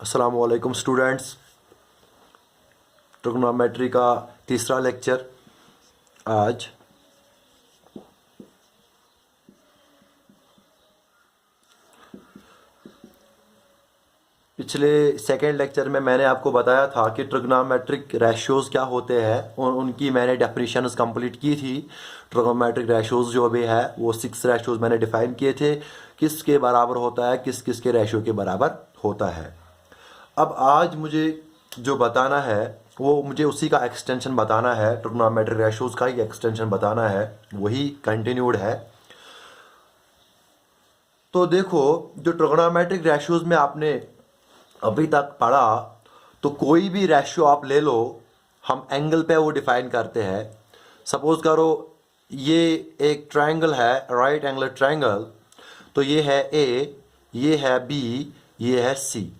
अस्सलामुअलैकुम students. Trigonometry का तीसरा लेक्चर आज। पिछले सेकेंड लेक्चर में मैंने आपको बताया था कि ट्रिग्नोमेट्रिक रेशियोज़ क्या होते हैं और उनकी मैंने डेफिनेशंस कंप्लीट की थी। ट्रिग्नोमेट्रिक रेशियोज़ जो भी है वो 6 रेशियोज़ मैंने डिफाइन किए थे, किस के बराबर होता है, किस किस के रेशियो के बराबर होता है। अब आज मुझे जो बताना है वो मुझे उसी का एक्सटेंशन बताना है, ट्रिग्नोमेट्रिक रेशियोज़ का ही एक्सटेंशन बताना है, वही कंटिन्यूड है। तो देखो, जो ट्रिग्नोमेट्रिक रेशियोज़ में आपने अभी तक पढ़ा, तो कोई भी रेशियो आप ले लो, हम एंगल पे वो डिफाइन करते हैं। सपोज करो ये एक ट्रायंगल है, राइट एंगल ट्रायंगल, तो ये है ए, ये है बी, ये है सी,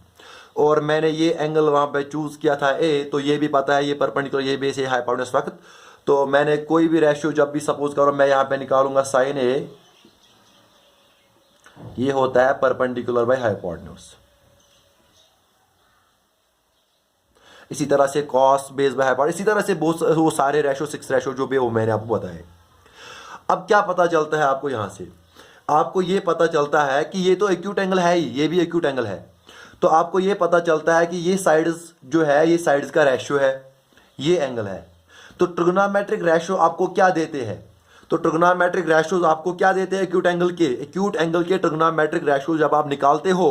और मैंने ये एंगल वहाँ पे चूज़ किया था ए, तो ये भी पता है ये परपेंडिकुलर, ये बेस है हाइपोटेन्यूज वक्त। तो मैंने कोई भी रेशियो जब भी सपोज करो मैं यहाँ पे निकालूंगा साइन ए, ये होता है परपेंडिकुलर बाय हाइपोटेन्यूज। इसी तरह से कॉस बेस बाय हाइपोटेन्यूज, इसी तरह से बहुत वो सारे रेशियो 6 रेशियो जो भी वो मैंने आपको बताए। अब क्या पता चलता है आपको, यहाँ से आपको ये पता चलता है कि ये तो एक्यूट एंगल है ही, ये भी एक्यूट एंगल है। तो आपको ये पता चलता है कि ये साइड्स जो है, ये साइड्स का रेशियो है, ये एंगल है। तो ट्रिग्नोमेट्रिक रेशियो आपको क्या देते हैं? तो ट्रिग्नोमेट्रिक रेशियोज आपको क्या देते हैं? एक्यूट एंगल के, एक्यूट एंगल के ट्रिग्नोमेट्रिक रेशियो जब आप निकालते हो,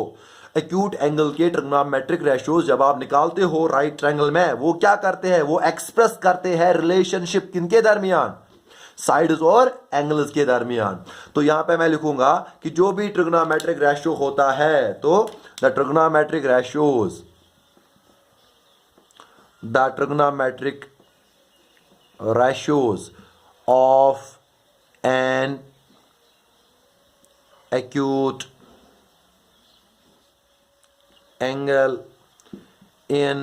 एक्यूट एंगल के ट्रिग्नोमेट्रिक रेशियोज जब आप निकालते हो राइट ट्रायंगल में, वो क्या करते हैं? वो एक्सप्रेस करते हैं रिलेशनशिप किनके दरमियान? साइड्स और एंगल्स के दरमियान। तो यहां पे मैं लिखूंगा कि जो भी ट्रिग्नोमेट्रिक रेशियो होता है, तो the trigonometric ratios, the trigonometric ratios of an acute angle in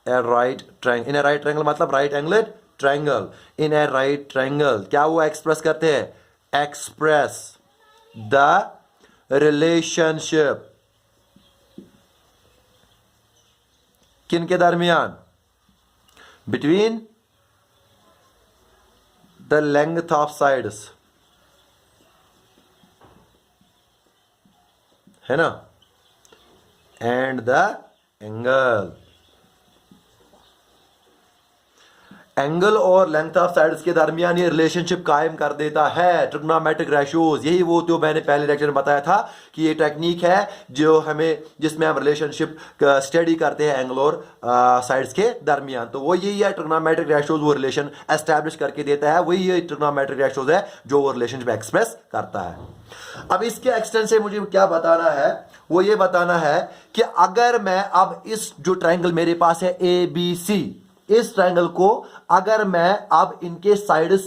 a right triangle, in a right triangle मतलब right angled triangle, in a right triangle क्या वो एक्सप्रेस करते हैं? एक्सप्रेस द रिलेशनशिप किन के दरमियान? Between the length of sides, है ना, एंड द एंगल। एंगल और लेंथ ऑफ साइड्स के दरमियान ये रिलेशनशिप कायम कर देता है ट्रिग्नोमेट्रिक रेशियोज। यही वो जो मैंने पहले लेक्चर में बताया था कि ये टेक्निक है जो हमें, जिसमें हम रिलेशनशिप स्टडी करते हैं एंगल और साइड्स के दरमियान। तो वो यही है ट्रिग्नोमेट्रिक रेशियोज, वो रिलेशन एस्टैब्लिश करके देता है। वही ये ट्रिग्नोमेट्रिक रेशियोज है जो वो रिलेशनशिप एक्सप्रेस करता है। अब इसके एक्सटेंट से मुझे क्या बताना है? वो ये बताना है कि अगर मैं अब इस जो ट्रायंगल मेरे पास है ए बी सी, इस ट्रायंगल को अगर मैं अब इनके साइड्स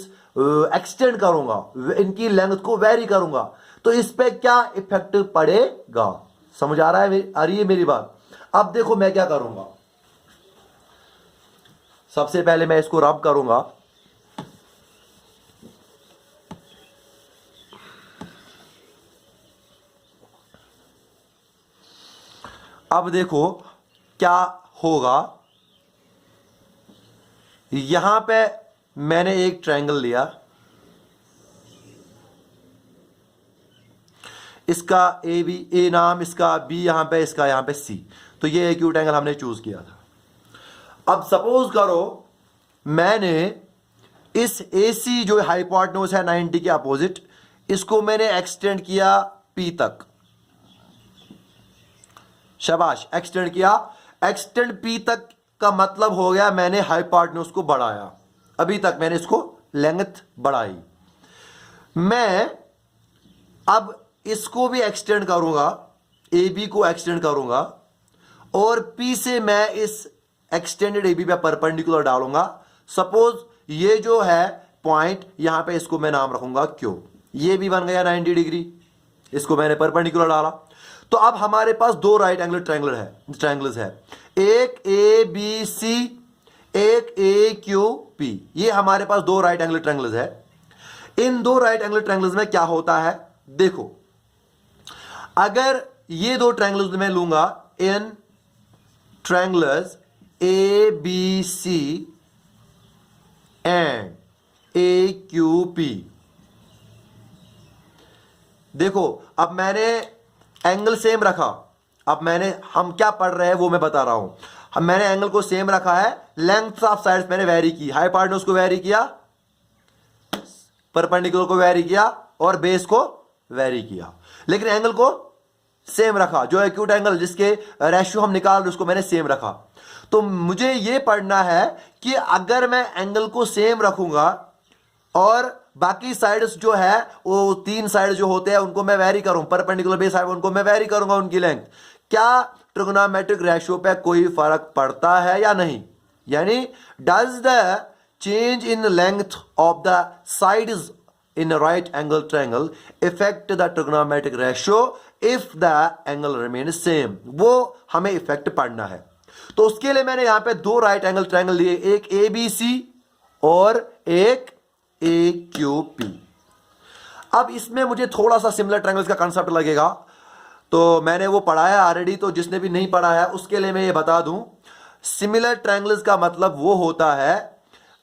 एक्सटेंड करूंगा, इनकी लेंथ को वेरी करूंगा, तो इस पे क्या इफेक्ट पड़ेगा? समझ आ रहा है? आ रही है मेरी बात? अब देखो मैं क्या करूंगा, सबसे पहले मैं इसको रब करूंगा। अब देखो क्या होगा, यहां पे मैंने एक ट्रायंगल लिया, इसका ए बी, ए नाम, इसका बी यहां पे, इसका यहां पे सी। तो ये एक्यूट एंगल हमने चूज किया था। अब सपोज करो मैंने इस ए सी जो हाइपोटेन्यूज है 90 के अपोजिट, इसको मैंने एक्सटेंड किया पी तक। शाबाश, एक्सटेंड किया। एक्सटेंड पी तक का मतलब हो गया मैंने हाइपोटेन्यूज को बढ़ाया। अभी तक मैंने इसको लेंथ बढ़ाई। मैं अब इसको भी एक्सटेंड करूंगा, ए बी को एक्सटेंड करूंगा, और पी से मैं इस एक्सटेंडेड ए बी पे परपेंडिकुलर डालूंगा। सपोज ये जो है पॉइंट, यहां पे इसको मैं नाम रखूंगा क्यू। ये भी बन गया 90 डिग्री, इसको मैंने परपेंडिकुलर डाला। तो अब हमारे पास दो राइट एंगल ट्रायंगल्स है, एक ए बी सी, एक ए क्यू पी। ये हमारे पास दो राइट एंगल ट्रायंगल्स है। इन दो राइट एंगल ट्रायंगल्स में क्या होता है? देखो, अगर ये दो ट्रायंगल्स मैं लूंगा इन triangles A B C and A Q P. देखो अब मैंने एंगल सेम रखा, हम क्या पढ़ रहे हैं वो मैं बता रहा हूं। मैंने एंगल को सेम रखा है, लेंथ ऑफ साइड्स मैंने वेरी की, हाइपोटेन्यूज को वेरी किया, परपेंडिकुलर को वेरी किया और बेस को वेरी किया, लेकिन एंगल को सेम रखा। जो एक्यूट एंगल जिसके रेशियो हम निकाल रहे उसको मैंने सेम रखा। तो मुझे ये पढ़ना है कि अगर मैं एंगल को सेम रखूंगा और बाकी साइड्स जो है वो तीन साइड जो होते हैं उनको मैं वेरी करूं, परपेंडिकुलर बेस है उनको मैं वेरी करूंगा उनकी लेंथ, क्या ट्रिगोनोमेट्रिक रेशियो पे कोई फर्क पड़ता है या नहीं? यानी does the change in length of the sides in a right angle triangle affect the trigonometric ratio if the angle remains same? वो हमें इफेक्ट पढ़ना है। तो उसके लिए मैंने यहां पे दो राइट एंगल ट्रायंगल लिए, एक ए बी सी और एक ए क्यू पी। अब इसमें मुझे थोड़ा सा सिमिलर ट्रायंगल्स का कंसेप्ट लगेगा, तो मैंने वो पढ़ा है ऑलरेडी, तो जिसने भी नहीं पढ़ा है उसके लिए मैं ये बता दूं। सिमिलर ट्रायंगल्स का मतलब वो होता है,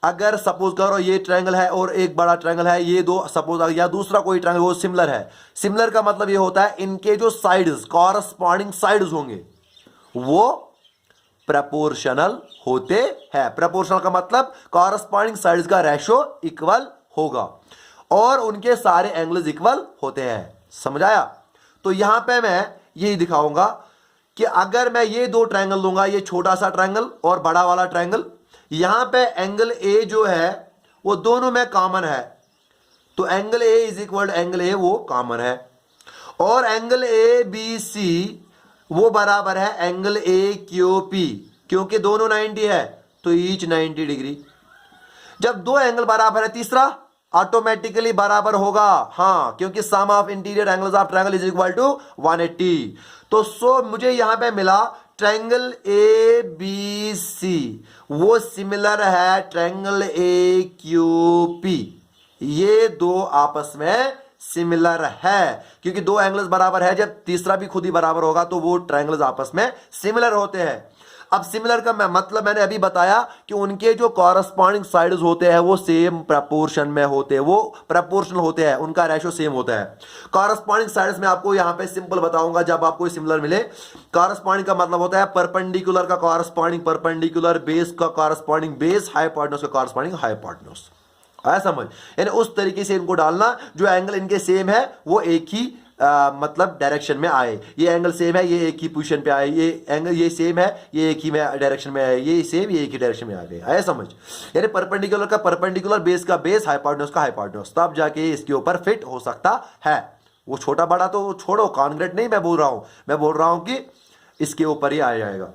अगर सपोज करो ये ट्रायंगल है और एक बड़ा ट्रायंगल है, ये दो सपोज, या दूसरा कोई ट्रायंगल वो सिमिलर है। सिमिलर का मतलब ये होता है इनके जो साइड्स, कॉरस्पॉन्डिंग साइड्स होंगे वो प्रोपोर्शनल होते हैं। प्रोपोर्शनल का मतलब कॉरस्पॉन्डिंग साइड्स का रेशियो इक्वल होगा और उनके सारे एंगल्स इक्वल होते हैं। समझ आया? तो यहां पे मैं यही दिखाऊंगा कि अगर मैं ये दो ट्रायंगल लूंगा, ये छोटा सा ट्रायंगल और बड़ा वाला ट्रायंगल, यहां पे एंगल ए जो है वो दोनों में कॉमन है, तो angle A is equal to angle A वो कॉमन है, और एंगल ए बी सी वो बराबर है एंगल ए क्यू पी, क्योंकि दोनों 90 है तो ईच 90 डिग्री। जब दो एंगल बराबर है तीसरा ऑटोमेटिकली बराबर होगा, हाँ, क्योंकि sum of interior angles of triangle is equal to 180। तो मुझे यहां पे मिला ट्रायंगल ए बी सी वो सिमिलर है ट्रायंगल ए क्यू पी, ये दो आपस में सिमिलर है, क्योंकि दो एंगल्स बराबर है, जब तीसरा भी खुद ही बराबर होगा तो वो ट्रायंगल्स आपस में सिमिलर होते हैं। अब सिमिलर का मतलब मैंने अभी बताया कि उनके जो कॉरस्पॉन्डिंग साइड्स होते हैं वो सेम प्रपोर्शन में होते हैं, वो प्रपोर्शनल होते हैं, उनका रेशियो सेम होता है। कॉरस्पॉन्डिंग साइड्स में आपको यहां पे सिंपल बताऊंगा जब आपको सिमिलर मिले। कॉरस्पॉन्डिंग का मतलब होता है परपेंडिकुलर का कॉरस्पॉन्डिंग परपेंडिकुलर, बेस का कॉरस्पॉन्डिंग बेस, हाइपोटेन्यूज का कॉरस्पॉन्डिंग हाइपोटेन्यूज। आया समझ? यानी उस तरीके से इनको डालना जो एंगल इनके सेम है वो एक ही मतलब डायरेक्शन में आए। ये एंगल सेम है, ये एक ही पोजीशन पे आए, ये एंगल ये सेम है, ये एक ही में डायरेक्शन में आए, ये सेम, ये एक ही डायरेक्शन में आ गए। आया समझ? यानी परपेंडिकुलर का परपेंडिकुलर, बेस का बेस, हाइपोटेन्यूज का हाइपोटेन्यूज, तब जाके इसके ऊपर फिट हो सकता है। वो छोटा बड़ा तो छोड़ो, कॉन्क्रीट नहीं मैं बोल रहा हूं, मैं बोल रहा हूं कि इसके ऊपर ही आ जाएगा।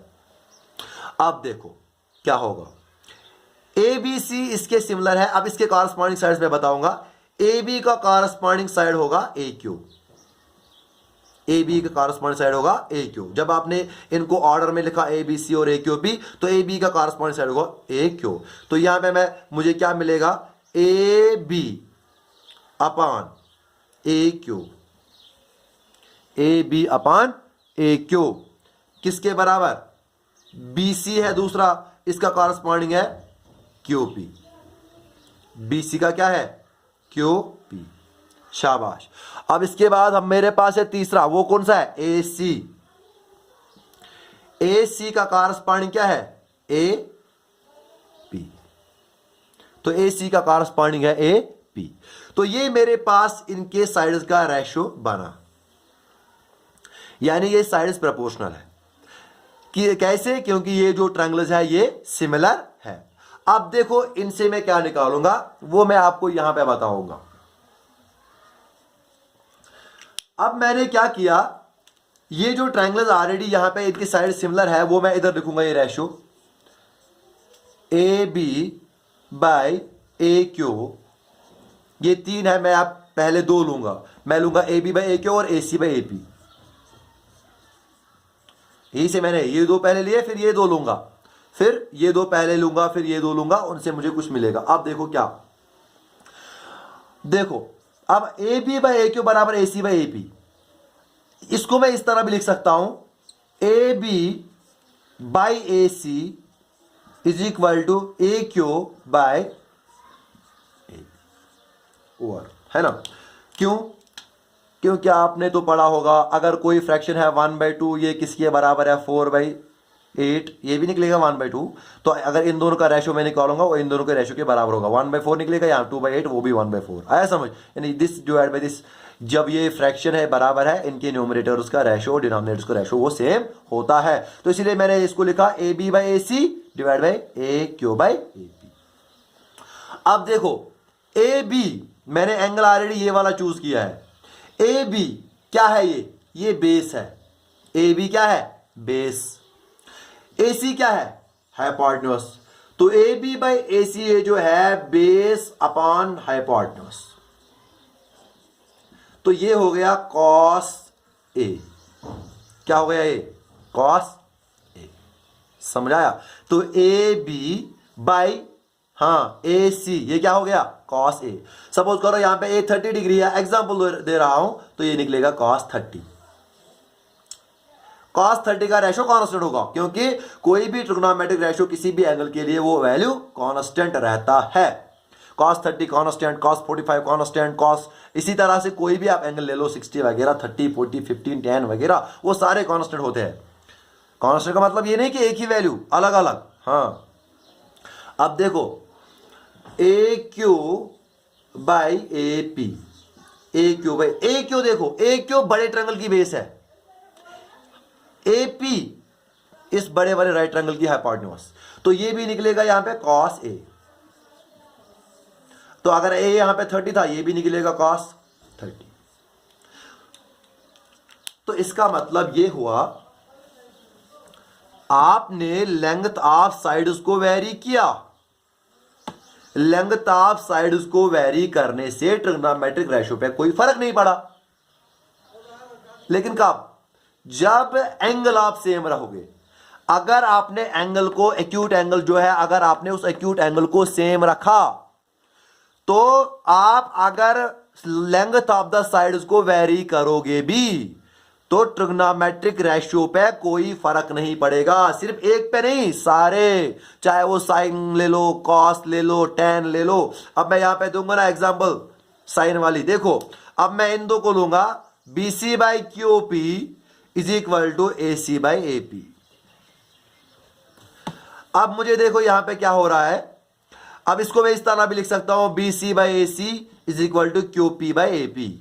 अब देखो क्या होगा, ए बी सी इसके सिमिलर है। अब इसके कॉरस्पॉन्डिंग साइड्स में बताऊंगा। ए बी का कॉरस्पॉन्डिंग साइड होगा ए क्यू, ए बी का कॉरस्पॉन्डिंग साइड होगा ए क्यू। जब आपने इनको ऑर्डर में लिखा ए बी सी और ए क्यू बी, तो ए बी का कॉरस्पॉन्डिंग साइड होगा ए क्यू। तो यहां पे मुझे क्या मिलेगा, A B upon A Q, A B upon A Q किसके बराबर? बी सी है दूसरा, इसका कॉरस्पॉन्डिंग है क्यू पी। बी सी का क्या है? Q P. शाबाश। अब इसके बाद हम मेरे पास है तीसरा, वो कौन सा है? ए सी। ए सी का कॉरस्पॉन्डिंग क्या है? A P. तो ए सी का कॉरस्पॉन्डिंग है ए पी। तो ये मेरे पास इनके साइड्स का रेशियो बना, यानी ये साइड्स प्रोपोर्शनल है। कि कैसे? क्योंकि ये जो ट्रायंगल्स है ये सिमिलर है। अब देखो इनसे मैं क्या निकालूंगा वो मैं आपको यहां पे बताऊंगा। अब मैंने क्या किया, ये जो ट्रायंगल्स ऑलरेडी यहां पे इनकी साइड सिमिलर है वो मैं इधर लिखूंगा, ये ratio A B by A Q, ये तीन है, मैं आप पहले दो लूंगा, मैं लूंगा A B by A Q और A C by A P. यही से मैंने ये दो पहले लिए, फिर ये दो लूंगा, फिर ये दो पहले लूंगा, फिर ये दो लूंगा, उनसे मुझे कुछ मिलेगा। अब देखो क्या, देखो अब A B by A Q बराबर A C by A P. इसको मैं इस तरह भी लिख सकता हूं, A B by A C is equal to A Q by A over, है ना। क्यों? क्योंकि आपने तो पढ़ा होगा अगर कोई फ्रैक्शन है 1/2, ये किसके बराबर है 4/8, ये भी निकलेगा 1/2। तो अगर इन दोनों का रेशो मैं निकालूंगा वो इन दोनों के रेशो के बराबर होगा, 1/4 निकलेगा, यहाँ 2/8 वो भी 1/4 आया समझ। यानी दिस डिवाइड बाई दिस, जब ये फ्रैक्शन है बराबर है, इनके न्यूमरेटर उसका रेशो और डिनोमिनेटर उसका रेशो वो सेम होता है। तो इसीलिए मैंने इसको लिखा A B by A C divide by A Q by A B. अब देखो ए बी मैंने एंगल ऑलरेडी ये वाला चूज किया है। ए बी क्या है? ये बेस है। ए बी क्या है? बेस। ए सी क्या है? हाइपोटेन्यूज। तो ए बी बाई ए सी ये जो है बेस अपॉन हाइपोटेन्यूज, तो ये हो गया कॉस ए। क्या हो गया? ये कॉस ए। समझाया? तो ए बी बाई ए सी ये क्या हो गया? Cos A. सपोज करो यहां पे ए 30 डिग्री है, एग्जांपल दे रहा हूं, तो ये निकलेगा कॉस 30। कॉस 30 का रेशो कांस्टेंट होगा, क्योंकि कोई भी ट्रिग्नोमेट्रिक रेशो किसी भी एंगल के लिए वो वैल्यू कांस्टेंट रहता है। Cos 30 constant, cos 45 constant, cos, इसी तरह से कोई भी आप एंगल ले लो, 60 वगैरह, 30, 40, 15, 10 वगैरह, वो सारे कांस्टेंट होते हैं। कांस्टेंट का मतलब ये नहीं कि एक ही वैल्यू, अलग अलग। हाँ, अब देखो A Q by A P, A Q by A Q, देखो ए क्यू बड़े ट्रायंगल की बेस है, ए पी इस बड़े वाले राइट ट्रायंगल की हाइपोटेन्यूज, तो ये भी निकलेगा यहां पे कॉस ए। तो अगर ए यहां पे 30 था, ये भी निकलेगा कॉस 30। तो इसका मतलब ये हुआ आपने लेंथ ऑफ साइड्स को वेरी किया। लेंथ ऑफ साइड्स को वेरी करने से ट्रिग्नोमेट्रिक रेशियो पे कोई फर्क नहीं पड़ा। लेकिन कब? जब एंगल आप सेम रहोगे। अगर आपने एंगल को, एक्यूट एंगल जो है, अगर आपने उस एक्यूट एंगल को सेम रखा, तो आप अगर लेंथ ऑफ द साइड्स को वेरी करोगे भी, तो ट्रिग्नोमेट्रिक रेशियो पे कोई फर्क नहीं पड़ेगा। सिर्फ एक पे नहीं, सारे, चाहे वो साइन ले लो, कॉस ले लो, टेन ले लो। अब मैं यहां पे दूंगा ना एग्जांपल साइन वाली, देखो अब मैं इन दो को लूंगा, B C by Q P is equal to A C by A P. अब मुझे देखो यहां पे क्या हो रहा है, अब इसको मैं इस तरह भी लिख सकता हूं, B C by A C is equal to Q P by A P,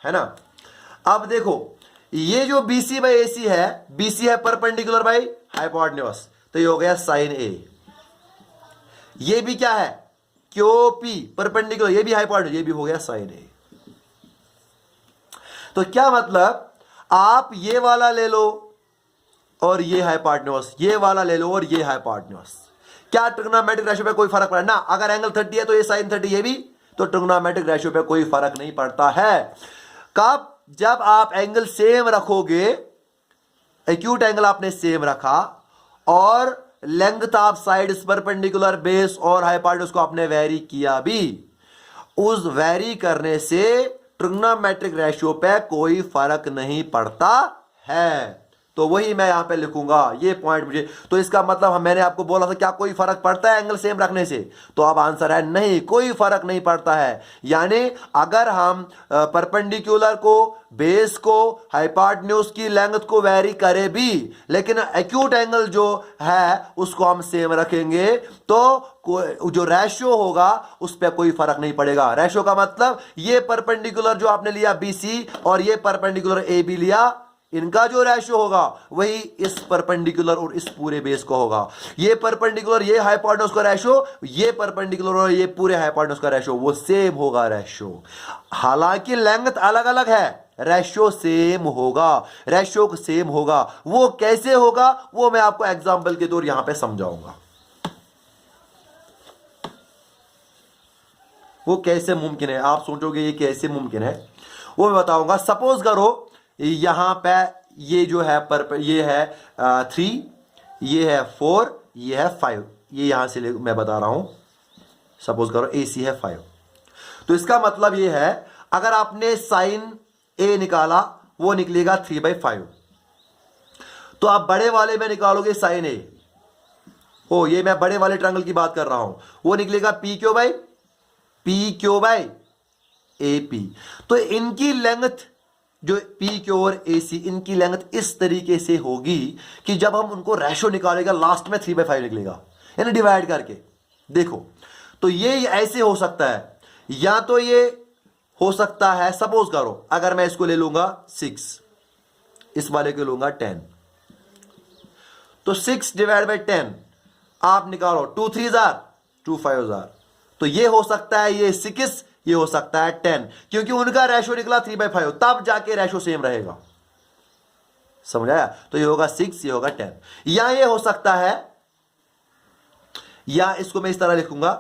है ना। अब देखो ये जो BC बाई AC है, BC है परपेंडिकुलर बाई हाइपोटेन्यूज, तो ये हो गया साइन ए। ये भी क्या है? QP परपेंडिकुलर, ये भी हाइपोटेन्यूज, ये भी हो गया साइन ए। तो क्या मतलब, आप ये वाला ले लो और ये हाइपोटेन्यूज, ये वाला ले लो और ये हाइपोटेन्यूज, क्या ट्रिग्नोमेट्रिक रेशियो पे कोई फर्क पड़ा ना? अगर एंगल 30 है तो ये साइन 30, ये भी, तो ट्रिग्नोमेट्रिक रेशियो पे कोई फर्क नहीं पड़ता है। कब? जब आप एंगल सेम रखोगे, एक्यूट एंगल आपने सेम रखा, और length of sides perpendicular base और हाइपोटेन्यूज को आपने वेरी किया भी, उस वेरी करने से ट्रिग्नोमेट्रिक रेशियो पे कोई फर्क नहीं पड़ता है। तो वही मैं यहां पे लिखूंगा, ये पॉइंट मुझे, तो इसका मतलब मैंने आपको बोला था क्या कोई फर्क पड़ता है एंगल सेम रखने से? तो अब आंसर है नहीं, कोई फर्क नहीं पड़ता है। यानी अगर हम परपेंडिकुलर को, बेस को, हाइपोटेन्यूज की लेंथ को वेरी करें भी, लेकिन एक्यूट एंगल जो है उसको हम सेम रखेंगे, तो जो रेशियो होगा उस पर कोई फर्क नहीं पड़ेगा। रेशियो का मतलब ये परपेंडिकुलर जो आपने लिया BC और ये परपेंडिकुलर AB लिया, इनका जो रेशियो होगा वही इस परपेंडिकुलर और इस पूरे बेस को होगा। ये परपेंडिकुलर, ये हाइपोटेन्यूज का रेशियो, ये परपेंडिकुलर और ये पूरे हाइपोटेन्यूज का रेशियो, वो सेम होगा रेशियो। हालांकि लेंथ अलग अलग है, रेशियो सेम होगा। रेशियो सेम होगा, वो कैसे होगा वो मैं आपको एग्जांपल के तौर यहां पे समझाऊंगा। वो कैसे मुमकिन है, आप सोचोगे ये कैसे मुमकिन है, वो मैं बताऊंगा। सपोज करो यहां पे ये जो है ये है 3, ये है 4, ये है 5, ये यहां से मैं बता रहा हूं। सपोज करो AC है 5, तो इसका मतलब ये है, अगर आपने साइन ए निकाला, वो निकलेगा 3/5। तो आप बड़े वाले में निकालोगे साइन ए, ओ ये मैं बड़े वाले ट्रायंगल की बात कर रहा हूं, वो निकलेगा P Q by A P. तो इनकी लेंथ जो पी क्यू और ए सी, इनकी लेंथ इस तरीके से होगी कि जब हम उनको रेशो निकालेगा लास्ट में 3/5 निकलेगा, यानी डिवाइड करके। देखो तो ये ऐसे हो सकता है, या तो ये हो सकता है, सपोज करो अगर मैं इसको ले लूंगा 6, इस वाले को लूंगा 10, तो 6 डिवाइड बाई 10 आप निकालो, 2 3 2 5 तो ये हो सकता है ये 6, ये हो सकता है 10, क्योंकि उनका रेशो निकला 3/5, तब जाके रेशो सेम रहेगा। समझ आया? तो ये होगा 6, ये होगा 10। या ये हो सकता है, या इसको मैं इस तरह लिखूंगा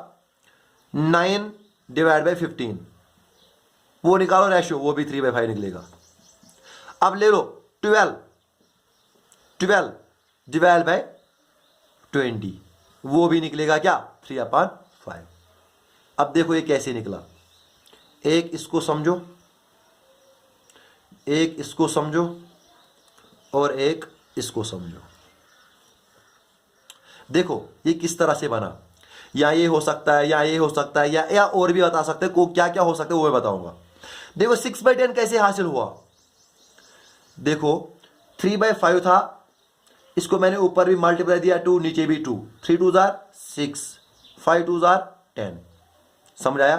9 डिवाइड बाई 15, वो निकालो रेशो, वो भी 3/5 निकलेगा। अब ले लो 12 डिवाइड बाई 20, वो भी निकलेगा क्या? 3/5। अब देखो ये कैसे निकला, एक इसको समझो, एक इसको समझो, और एक इसको समझो। देखो ये किस तरह से बना, या ये हो सकता है, या ये हो सकता है, या और भी बता सकते हैं, को क्या क्या हो सकता है वो मैं बताऊंगा। देखो 6/10 कैसे हासिल हुआ, देखो 3/5 था, इसको मैंने ऊपर भी मल्टीप्लाई दिया 2, नीचे भी 2, 3 2 6, 5 2 10। समझ आया?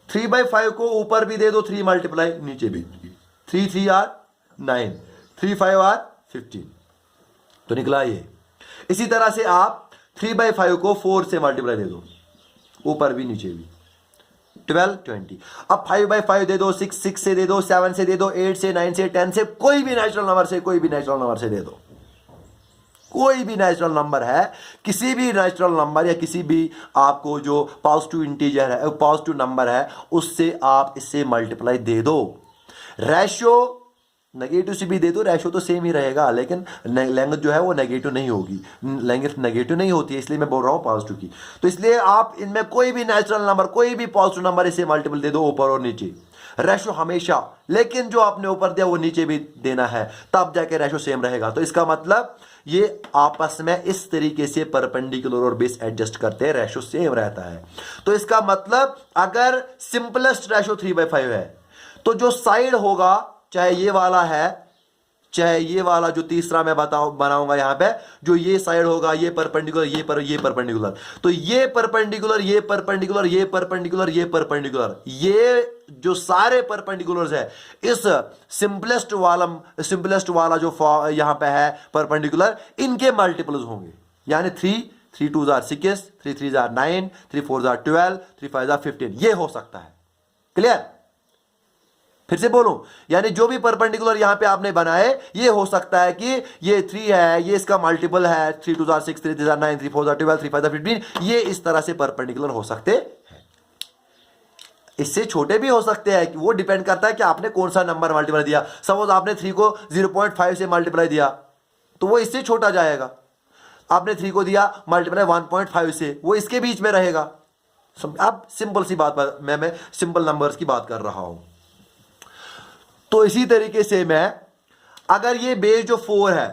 3/5 को ऊपर भी दे दो 3 मल्टीप्लाई, नीचे भी 3 3 9, 3 5 15, तो निकला ये। इसी तरह से आप 3/5 को 4 से मल्टीप्लाई दे दो, ऊपर भी नीचे भी, 12 20। अब 5/5 दे दो, 6 से दे दो, 7 से दे दो, 8 से, 9 से, 10 से, कोई भी नेचुरल नंबर से, कोई भी नेचुरल नंबर से दे दो, कोई भी नेचुरल नंबर है, किसी भी नेचुरल नंबर या किसी भी आपको जो पॉजिटिव इंटीजर है, पॉजिटिव नंबर है, उससे आप इससे मल्टीप्लाई दे दो। रेशियो नेगेटिव से भी दे दो, रेशियो तो सेम ही रहेगा, लेकिन लेंथ जो है वो नेगेटिव नहीं होगी, लेंथ नेगेटिव नहीं होती है, इसलिए मैं बोल रहा हूँ पॉजिटिव की। तो इसलिए आप इनमें कोई भी नेचुरल नंबर, कोई भी पॉजिटिव नंबर, इसे मल्टीपल दे दो, ऊपर और नीचे, रेशो हमेशा, लेकिन जो आपने ऊपर दिया वो नीचे भी देना है, तब जाके रेशो सेम रहेगा। तो इसका मतलब ये आपस में इस तरीके से परपेंडिकुलर और बेस एडजस्ट करते हैं, रेशो सेम रहता है। तो इसका मतलब अगर सिंपलेस्ट रेशो 3/5 है, तो जो साइड होगा, चाहे ये वाला है, चाहे ये वाला जो तीसरा मैं बनाऊंगा यहां पे, जो ये साइड होगा, ये परपेंडिकुलर, ये परपेंडिकुलर, तो ये परपेंडिकुलर, ये परपेंडिकुलर, ये परपेंडिकुलर, ये परपेंडिकुलर, ये जो सारे परपेंडिकुलर्स है, इस सिंपलेस्ट वाला जो यहां पे है परपेंडिकुलर, इनके मल्टीपल्स होंगे, यानी 3 2 6, 3 3 9, 3 4 12, 3 5 15, ये हो सकता है। क्लियर? फिर से बोलूं, यानी जो भी परपेंडिकुलर यहां पे आपने बनाए, ये हो सकता है कि ये 3 है, ये इसका मल्टीपल है, 3 2 6, 3 3 9, 3 4 12, 3 5 15, ये इस तरह से परपेंडिकुलर हो सकते हैं। इससे छोटे भी हो सकते हैं, कि वो डिपेंड करता है कि आपने कौन सा नंबर मल्टीप्लाई दिया। सपोज आपने 3 को 0.5 से मल्टीप्लाई दिया, तो वो इससे छोटा जाएगा। आपने 3 को दिया मल्टीप्लाई 1.5 से, वो इसके बीच में रहेगा। अब सिंपल सी बात, मैं सिंपल नंबर्स की बात कर रहा हूं। तो इसी तरीके से मैं, अगर ये बेस जो 4 है,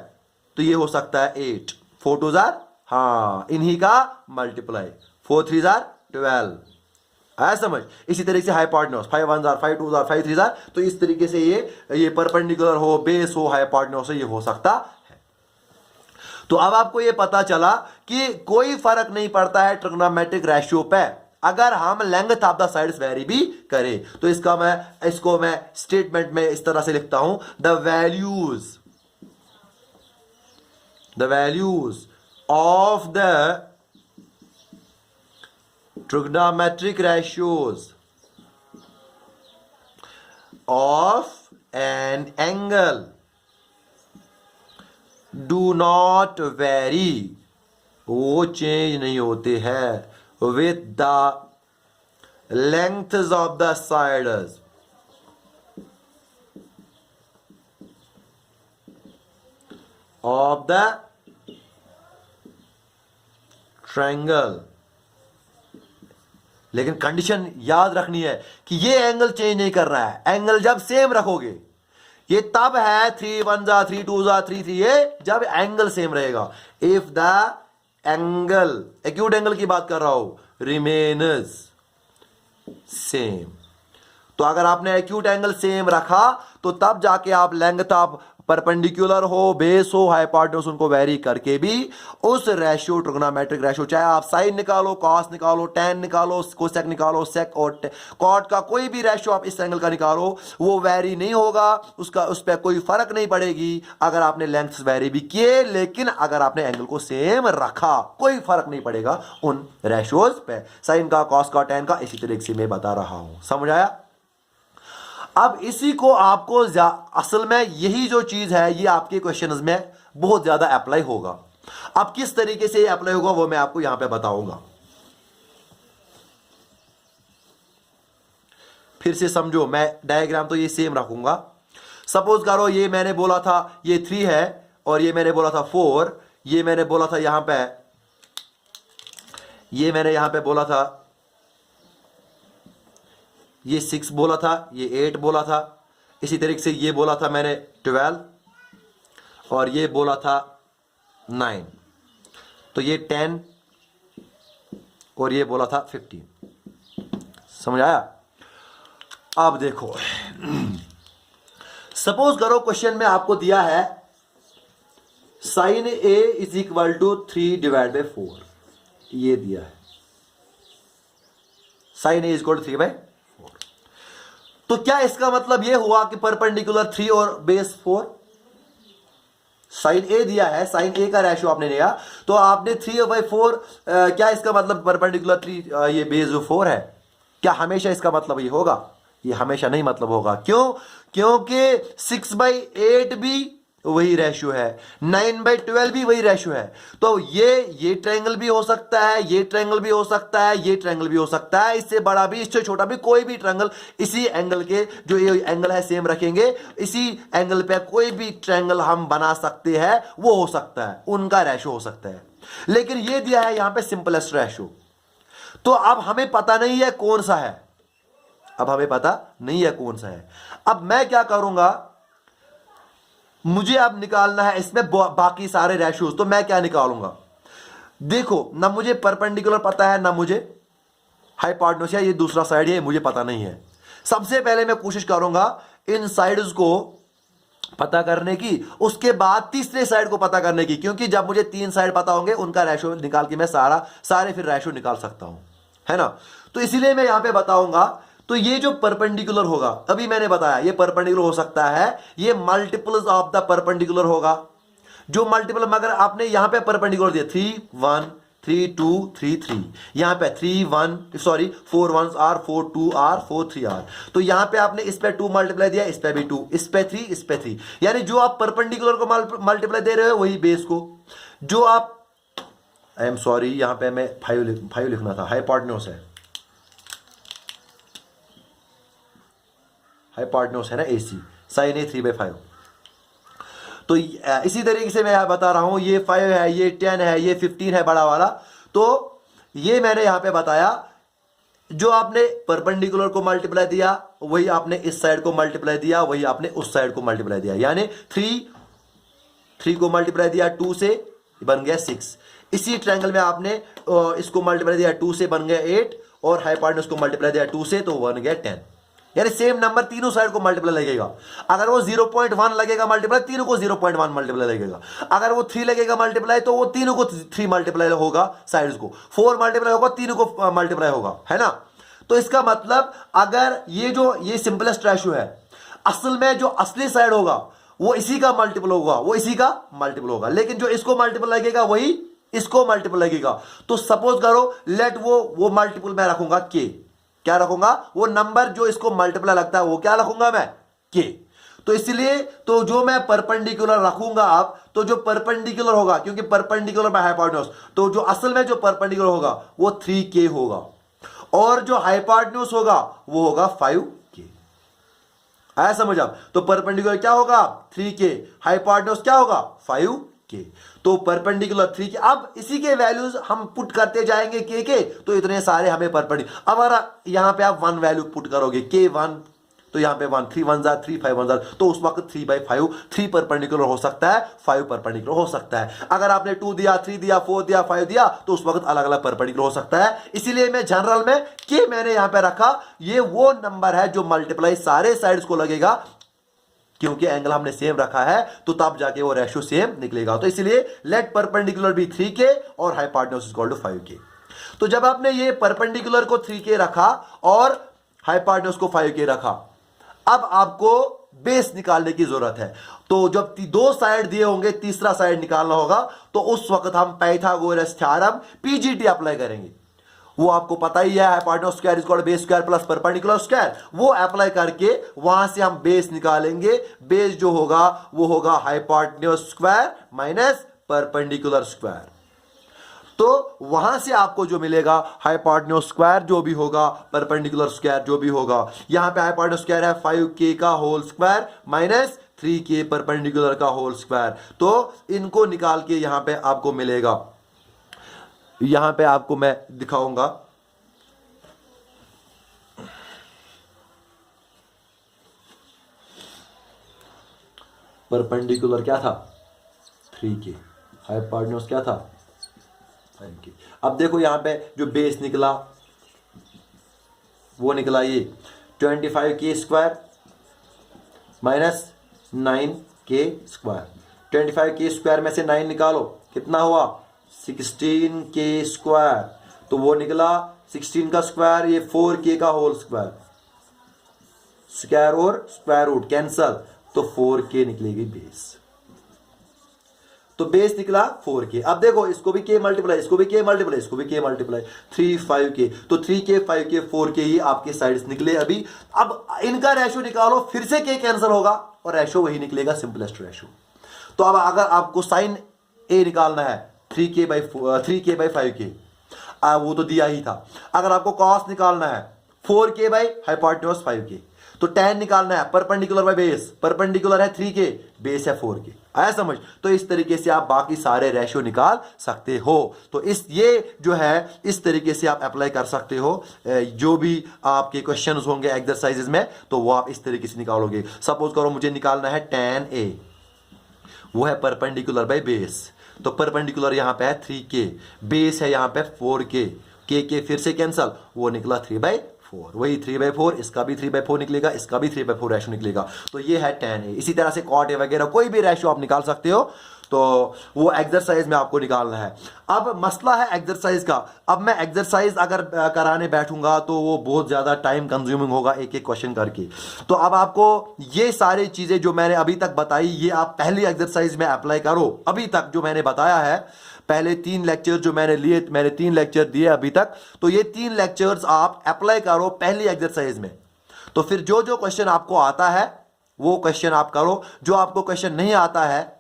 तो ये हो सकता है 8, 4 2 हाँ, इन्हीं का मल्टीप्लाई, 4 3 12, आया समझ? इसी तरीके से हाइपोटेन्यूज 5 1 5 2 5 3, तो इस तरीके से ये परपेंडिकुलर हो, बेस हो, हाइपोटेन्यूज से ये हो सकता है। तो अब आपको ये पता चला कि कोई फर्क नहीं पड़ता है ट्रिग्नोमेट्रिक रेशियो पे, अगर हम length of the sides very भी करें। तो इसको मैं स्टेटमेंट में इस तरह से लिखता हूं, the values of the trigonometric ratios of an angle do not very, वो चेंज नहीं होते हैं with the lengths of the sides of the triangle, लेकिन कंडीशन याद रखनी है कि ये एंगल चेंज नहीं कर रहा है। एंगल जब सेम रखोगे, ये तब है 3 1 जा 3 2 जा 3 3, ये जब एंगल सेम रहेगा। If the angle, acute angle की बात कर रहा हूं, रिमेन्स सेम। तो अगर आपने एक्यूट एंगल सेम रखा तो तब जाके आप लेंथ आप परपेंडिकुलर हो, बेस हो, हाइपोटेन्यूज, उनको वेरी करके भी उस रेशियो, ट्रिग्नोमेट्रिक रेशियो, चाहे आप साइन निकालो, कॉस निकालो, टैन निकालो, कोसेक निकालो, सेक और कॉट का कोई भी रेशियो आप इस एंगल का निकालो, वो वेरी नहीं होगा, उसका उस पर कोई फर्क नहीं पड़ेगी अगर आपने लेंथ वेरी भी किए, लेकिन अगर आपने एंगल को सेम रखा कोई फर्क नहीं पड़ेगा उन रेशियोज पे, साइन का, कॉस का, टैन का। इसी तरीके से मैं बता रहा हूं, समझ आया? अब इसी को आपको असल में यही जो चीज है ये आपके क्वेश्चंस में बहुत ज्यादा अप्लाई होगा। अब किस तरीके से ये अप्लाई होगा वो मैं आपको यहां पे बताऊंगा। फिर से समझो, मैं डायग्राम तो ये सेम रखूंगा। सपोज करो ये मैंने बोला था ये 3 है और ये मैंने बोला था 4, ये मैंने बोला था यहां पे, ये मैंने यहां पे बोला था, ये 6 बोला था, ये 8 बोला था, इसी तरीके से ये बोला था मैंने 12 और ये बोला था 9, तो ये 10 और ये बोला था 15। समझ आया? अब देखो, सपोज करो क्वेश्चन में आपको दिया है sine A is equal to 3 divide by 4, ये दिया है sine A is equal to 3 by 4। तो क्या इसका मतलब यह हुआ कि परपेंडिकुलर 3 और बेस 4? साइन ए दिया है, साइन ए का रेशियो आपने लिया, तो आपने 3/4, क्या इसका मतलब परपेंडिकुलर 3 ये बेस 4 है? क्या हमेशा इसका मतलब ये होगा? ये हमेशा नहीं मतलब होगा। क्यों? क्योंकि 6/8 भी वही रेशियो है, 9/12 भी वही रेशियो है। तो ये ट्रायंगल भी हो सकता है, ये ट्रायंगल भी हो सकता है, ये ट्रायंगल भी हो सकता है, इससे बड़ा भी, इससे छोटा भी, कोई भी ट्रायंगल इसी एंगल के, जो ये एंगल है सेम रखेंगे, इसी एंगल पे कोई भी ट्रायंगल हम बना सकते हैं, वो हो सकता है, उनका रेशियो हो सकता है। लेकिन ये दिया है यहां पे सिंपलेस्ट रेशियो, तो अब हमें पता नहीं है कौन सा है, अब हमें पता नहीं है कौन सा है। अब मैं क्या करूंगा, मुझे अब निकालना है इसमें बाकी सारे रेशियोज, तो मैं क्या निकालूंगा? देखो, ना मुझे परपेंडिकुलर पता है, ना मुझे हाइपोटेन्यूज है, ये दूसरा साइड है, मुझे पता नहीं है। सबसे पहले मैं कोशिश करूंगा इन साइड्स को पता करने की, उसके बाद तीसरे साइड को पता करने की, क्योंकि जब मुझे 3 साइड पता होंगे उनका रेशियो निकाल के मैं सारे फिर रेशियो निकाल सकता हूं, है ना? तो इसीलिए मैं यहां पे बताऊंगा। तो ये जो परपेंडिकुलर होगा, अभी मैंने बताया ये परपेंडिकुलर हो सकता है, ये मल्टीपल्स ऑफ द परपेंडिकुलर होगा। जो मल्टीपल, मगर आपने यहां पे परपेंडिकुलर दिया 3 1 3 2 3 3, यहां पे 3 1 सॉरी 4 1 आर 4 2 आर 4 3 आर, तो यहां पे आपने इस पे 2 मल्टीप्लाई दिया, इस पे भी 2, इस पे 3, इस पे 3, यानी जो आप परपेंडिकुलर को मल्टीप्लाई दे रहे हो वही बेस को, जो आप, आई एम सॉरी यहां पे मैं 5 लिखना था, हाइपोटेन्यूज है, हाइपोटेन्यूज है ना AC, साइन ए 3/5। तो इसी तरीके से मैं बता रहा हूं, ये 5 है, ये 10 है, ये 15 है बड़ा वाला। तो ये मैंने यहां पे बताया, जो आपने परपेंडिकुलर को मल्टीप्लाई दिया वही आपने इस साइड को मल्टीप्लाई दिया, वही आपने उस साइड को मल्टीप्लाई दिया, यानी 3 को मल्टीप्लाई दिया 2 से बन गया 6। इसी ट्रायंगल में आपने इसको मल्टीप्लाई दिया 2 से बन गया 8, और हाइपोटेन्यूज को मल्टीप्लाई दिया 2 से तो बन गया 10। यानी सेम नंबर तीनों साइड को मल्टीप्लाई लगेगा। अगर वो 0.1 लगेगा मल्टीप्लाई, तीनों को 0.1 मल्टीप्लाई लगेगा। अगर वो 3 लगेगा मल्टीप्लाई, तो वो तीनों को 3 मल्टीप्लाई होगा, साइड्स को 4 मल्टीप्लाई होगा, तीनों को मल्टीप्लाई होगा, है ना? तो इसका मतलब अगर ये सिंपलेस्ट रेशियो है, असल में जो असली साइड होगा वो इसी का मल्टीपल होगा, वो इसी का मल्टीपल होगा, लेकिन जो इसको मल्टीपल लगेगा वही इसको मल्टीपल लगेगा। तो सपोज करो लेट वो मल्टीपल मैं रखूंगा के, क्या रखूंगा? वो नंबर जो इसको मल्टीप्लाई लगता है वो क्या रखूंगा मैं? के। तो इसलिए तो जो मैं परपेंडिकुलर रखूंगा आप, तो जो परपेंडिकुलर होगा, क्योंकि परपेंडिकुलर बाय हाइपोटेन्यूज, तो जो असल में जो परपेंडिकुलर होगा वो 3k होगा, और जो हाइपोटेन्यूज होगा वो होगा 5k। आया समझ आप? तो परपेंडिकुलर क्या होगा? 3k, हाइपोटेन्यूज क्या होगा? 5k। के। तो परपेंडिकुलर 3 के, अब इसी के वैल्यूज हम पुट करते जाएंगे के, तो इतने सारे हमें परपेंडिकुलर। अब अगर यहां पे आप 1 वैल्यू पुट करोगे k1, तो यहां पे 1, 3 1 जा 3 5 1 जा, तो उस वक्त 3/5 3 परपेंडिकुलर हो सकता है, 5 परपेंडिकुलर हो सकता है। अगर आपने 2 दिया, 3 दिया, 4 दिया, 5 दिया, तो उस वक्त अलग अलग परपेंडिकुलर हो सकता है। इसीलिए मैं जनरल में के मैंने यहां पे रखा, ये वो नंबर है जो मल्टीप्लाई सारे साइड्स को लगेगा, क्योंकि एंगल हमने सेम रखा है, तो तब जाके वो रेशियो सेम निकलेगा। तो इसलिए लेट परपेंडिकुलर भी 3k और हाइपोटेन्यूज इक्वल टू 5k। तो जब आपने ये परपेंडिकुलर को 3k रखा और हाइपोटेन्यूज को 5k रखा, अब आपको बेस निकालने की जरूरत है। तो जब 2 साइड दिए होंगे, तीसरा साइड निकालना होगा, तो उस वक्त हम पाइथागोरस थ्योरम पीजीटी अप्लाई करेंगे। वो आपको पता ही है, hypotenuse square is equal to base square plus perpendicular square. वो अप्लाई करके वहां से हम बेस निकालेंगे। बेस जो होगा वो होगा hypotenuse square minus perpendicular square. तो वहां से आपको जो मिलेगा हाइपोटेन्यूज स्क्वायर जो भी होगा, परपेंडिकुलर स्क्वायर जो भी होगा, यहां पे हाइपोटेन्यूज स्क्वायर है 5k का whole square minus 3k perpendicular का होल स्क्वायर। तो इनको निकाल के यहां पे आपको मिलेगा, यहां पे आपको मैं दिखाऊंगा। परपेंडिकुलर क्या था 3k, हाइपोटेन्यूज क्या था 5k। अब देखो यहां पे जो बेस निकला वो निकला ये 25k square minus 9k square. 25k square में से 9 निकालो, कितना हुआ 16k स्क्वायर। तो वो निकला 16 का स्क्वायर, ये 4k का होल स्क्वायर, स्क्वायर और स्क्वायर रूट कैंसल, तो 4k निकलेगी बेस। तो बेस निकला 4k। अब देखो इसको भी k मल्टीप्लाई, इसको भी k मल्टीप्लाई, इसको भी k मल्टीप्लाई, 3 5k, तो 3k 5k 4k ही आपके साइड्स निकले अभी। अब इनका रेशियो निकालो, फिर से k कैंसिल होगा और रेशियो वही निकलेगा, सिंपलेस्ट रेशियो। तो अब अगर आपको साइन a निकालना है 3k बाई 5k, वो तो दिया ही था। अगर आपको कॉस निकालना है 4k बाई हाइपोटेन्यूज 5k, तो tan निकालना है परपेंडिकुलर बाय बेस, परपेंडिकुलर है 3k, बेस है 4k। आया समझ? तो इस तरीके से आप बाकी सारे रेशियो निकाल सकते हो। तो ये जो है इस तरीके से आप अप्लाई कर सकते हो। जो भी आपके क्वेश्चंस होंगे एक्सरसाइजेज में, तो वो आप इस तरीके से निकालोगे। सपोज करो मुझे निकालना है tan a, वो है परपेंडिकुलर बाय बेस, तो परपेंडिकुलर यहां पे है 3k, बेस है यहां पे 4k, k फिर से कैंसल, वो निकला 3/4, वही 3/4, इसका भी 3/4 निकलेगा, इसका भी 3/4 रेशियो निकलेगा। तो ये है tan a। इसी तरह से cot a वगैरह कोई भी रेशियो आप निकाल सकते हो। तो वो एक्सरसाइज में आपको निकालना है। अब मसला है एक्सरसाइज का। अब मैं एक्सरसाइज अगर कराने बैठूंगा तो वो बहुत ज्यादा टाइम कंज्यूमिंग होगा एक एक क्वेश्चन करके। तो अब आपको ये सारी चीजें जो मैंने अभी तक बताई, ये आप पहली एक्सरसाइज में अप्लाई करो। अभी तक जो मैंने बताया है, पहले 3 लेक्चर जो मैंने लिए, मैंने 3 लेक्चर दिए अभी तक, तो ये 3 लेक्चर्स आप अप्लाई करो पहली एक्सरसाइज में। तो फिर जो जो क्वेश्चन आपको आता है वो क्वेश्चन आप करो। जो आपको क्वेश्चन नहीं आता है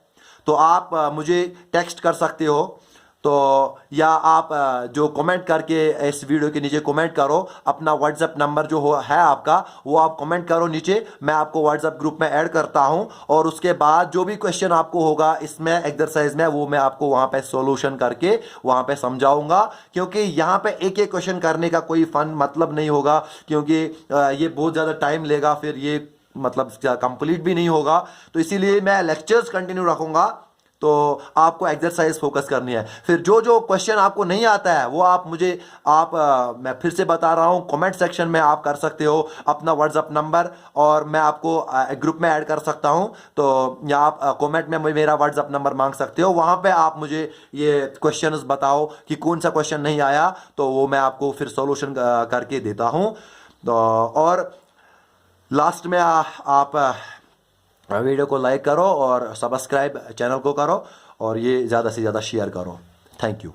तो आप मुझे टेक्स्ट कर सकते हो, तो या आप जो कमेंट करके इस वीडियो के नीचे कमेंट करो। अपना व्हाट्सएप नंबर जो है आपका, वो आप कमेंट करो नीचे, मैं आपको व्हाट्सएप ग्रुप में ऐड करता हूं। और उसके बाद जो भी क्वेश्चन आपको होगा इसमें एक्सरसाइज में, वो मैं आपको वहां पे सॉल्यूशन करके वहां पे समझाऊंगा। क्योंकि यहां पे एक एक क्वेश्चन करने का कोई फन मतलब नहीं होगा, क्योंकि ये बहुत ज़्यादा टाइम लेगा, फिर ये मतलब कंप्लीट भी नहीं होगा। तो इसीलिए मैं लेक्चर्स कंटिन्यू रखूंगा। तो आपको एक्सरसाइज फोकस करनी है। फिर जो जो क्वेश्चन आपको नहीं आता है वो आप मुझे मैं फिर से बता रहा हूं, कमेंट सेक्शन में आप कर सकते हो अपना व्हाट्सएप नंबर, और मैं आपको ग्रुप में ऐड कर सकता हूं। तो या आप कमेंट में मेरा व्हाट्सएप नंबर मांग सकते हो, वहां पे आप मुझे ये क्वेश्चंस बताओ कि कौन सा क्वेश्चन नहीं आया, तो वो मैं आपको फिर सॉल्यूशन करके देता हूं। तो और लास्ट में आप वीडियो को लाइक करो और सब्सक्राइब चैनल को करो, और ये ज़्यादा से ज़्यादा शेयर करो। Thank you.